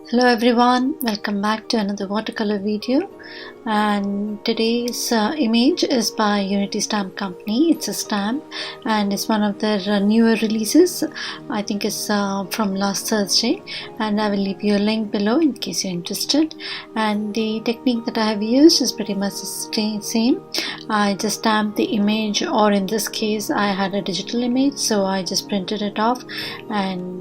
Hello everyone, welcome back to another watercolor video, and today's image is by Unity Stamp Company. It's a stamp and it's one of their newer releases. I think it's from last Thursday, and I will leave you a link below in case you're interested. And the technique that I have used is pretty much the same. I just stamped the image, or in this case I had a digital image, so I just printed it off and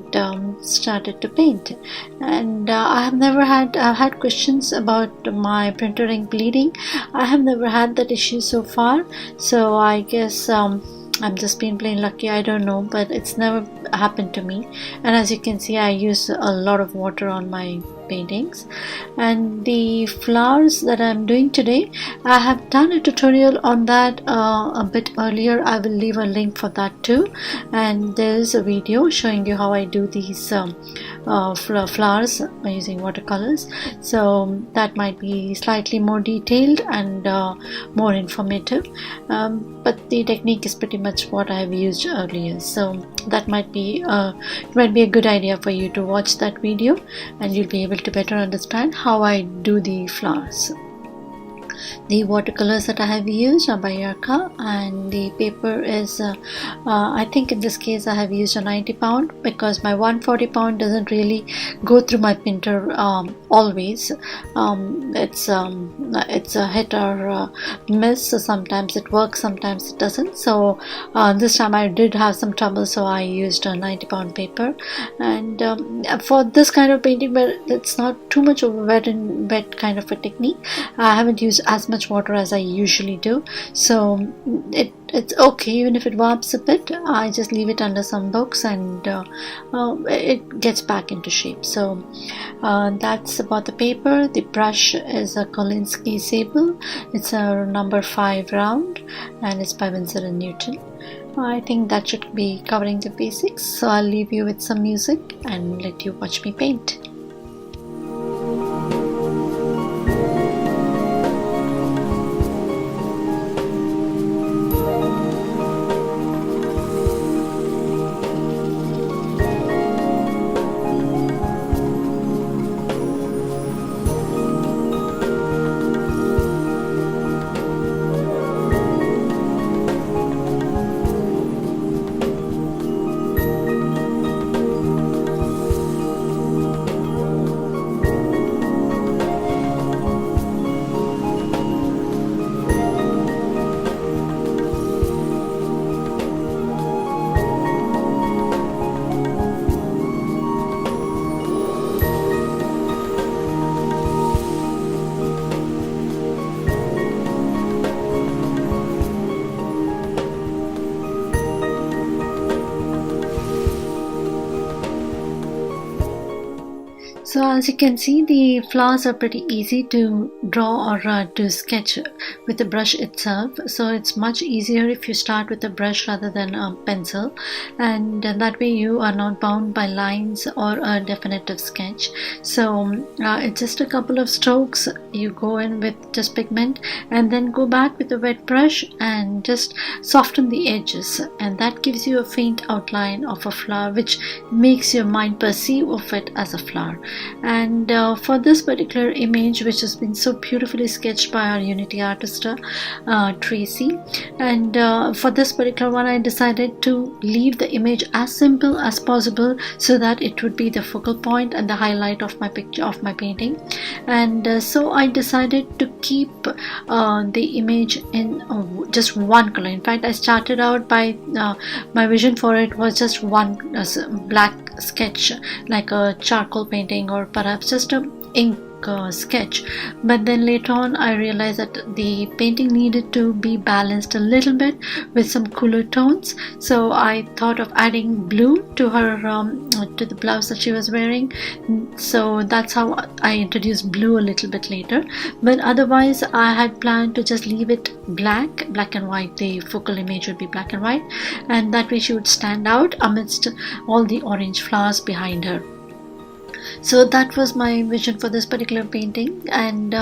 started to paint. And I've had questions about my printer ink bleeding. I have never had that issue so far, so I guess I'm just being plain lucky. I don't know, but it's never happened to me. And as you can see, I use a lot of water on my paintings. And the flowers that I'm doing today, I have done a tutorial on that a bit earlier. I will leave a link for that too, and there is a video showing you how I do these flowers using watercolors, so that might be slightly more detailed and more informative, but the technique is pretty much what I have used earlier, so that might be a good idea for you to watch that video, and you'll be able to better understand how I do the flowers. The watercolors that I have used are by Yarka, and the paper is I think in this case I have used a 90 pound, because my 140 pound doesn't really go through my printer always. It's a hit or miss, so sometimes it works, sometimes it doesn't. So this time I did have some trouble, so I used a 90 pound paper. And for this kind of painting, where it's not too much of a wet kind of a technique, I haven't used as much water as I usually do, so it's okay even if it warps a bit. I just leave it under some books and it gets back into shape. So that's about the paper. The brush is a Kolinsky Sable. It's a number 5 round, and it's by Winsor & Newton. I think that should be covering the basics, so I'll leave you with some music and let you watch me paint. So as you can see, the flowers are pretty easy to draw or to sketch with the brush itself. So it's much easier if you start with a brush rather than a pencil, and that way you are not bound by lines or a definitive sketch. So it's just a couple of strokes. You go in with just pigment and then go back with a wet brush and just soften the edges, and that gives you a faint outline of a flower, which makes your mind perceive of it as a flower. And for this particular image, which has been so beautifully sketched by our Unity artist Tracy, and for this particular one I decided to leave the image as simple as possible, so that it would be the focal point and the highlight of my picture, of my painting. And so I decided to keep the image in just one color. In fact, I started out by my vision for it was just one black sketch, like a charcoal painting or perhaps just a ink sketch, but then later on I realized that the painting needed to be balanced a little bit with some cooler tones, so I thought of adding blue to her to the blouse that she was wearing. So that's how I introduced blue a little bit later, but otherwise I had planned to just leave it black and white. The focal image would be black and white, and that way she would stand out amidst all the orange flowers behind her. So that was my vision for this particular painting. And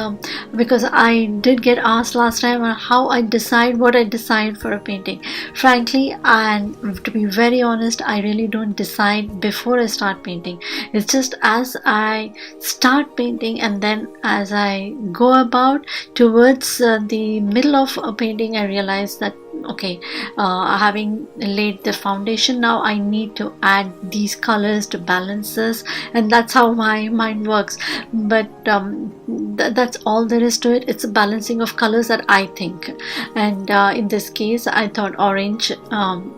because I did get asked last time on how I decide what I decide for a painting, frankly, and to be very honest, I really don't decide before I start painting. It's just as I start painting, and then as I go about towards the middle of a painting, I realize that okay, having laid the foundation, now I need to add these colors to balance this, and that's how my mind works. But that's all there is to it. It's a balancing of colors that I think. And in this case I thought orange,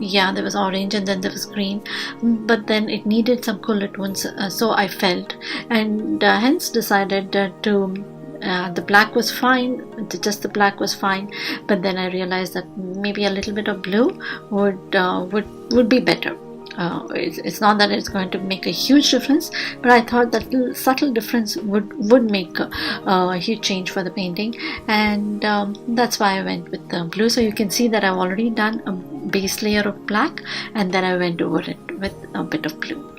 yeah, there was orange and then there was green, but then it needed some cooler tones, so I felt, and hence decided to the black was fine, just the black was fine, but then I realized that maybe a little bit of blue would be better. It's not that it's going to make a huge difference, but I thought that little subtle difference would make a huge change for the painting, and that's why I went with the blue. So you can see that I've already done a base layer of black, and then I went over it with a bit of blue.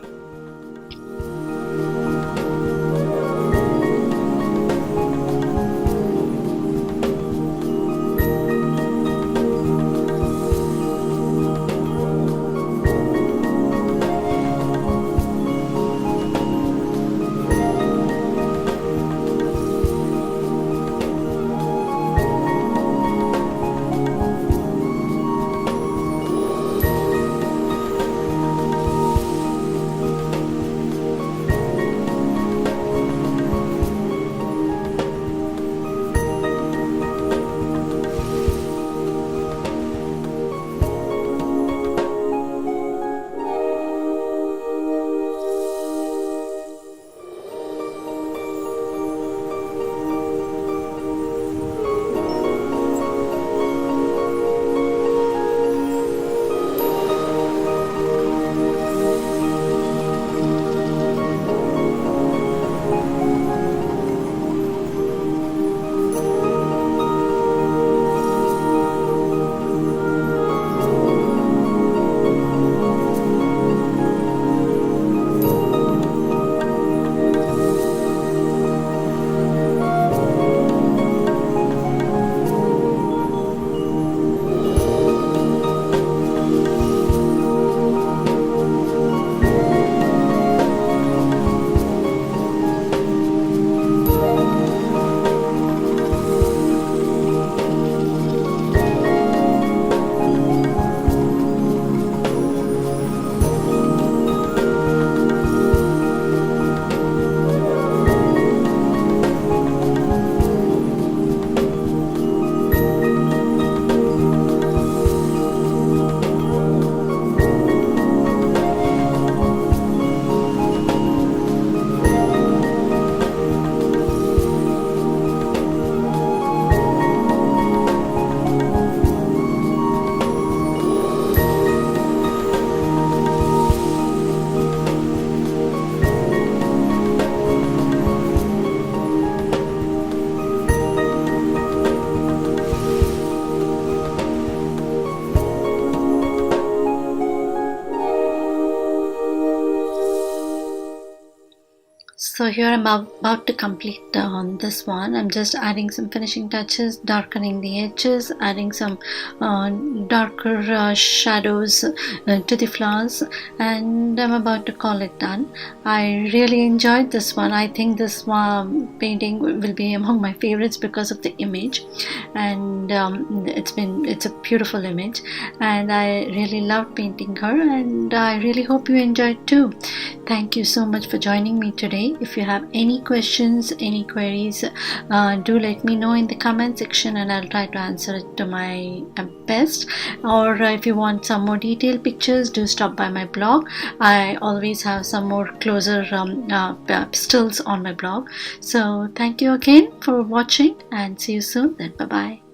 So here I'm about to complete this one. I'm just adding some finishing touches, darkening the edges, adding some darker shadows to the flowers, and I'm about to call it done. I really enjoyed this one. I think this painting will be among my favorites because of the image, and it's a beautiful image, and I really loved painting her, and I really hope you enjoyed too. Thank you so much for joining me today. If you have any questions, any queries, do let me know in the comment section, and I'll try to answer it to my best. Or if you want some more detailed pictures, do stop by my blog. I always have some more closer stills on my blog. So thank you again for watching, and see you soon then. Bye bye.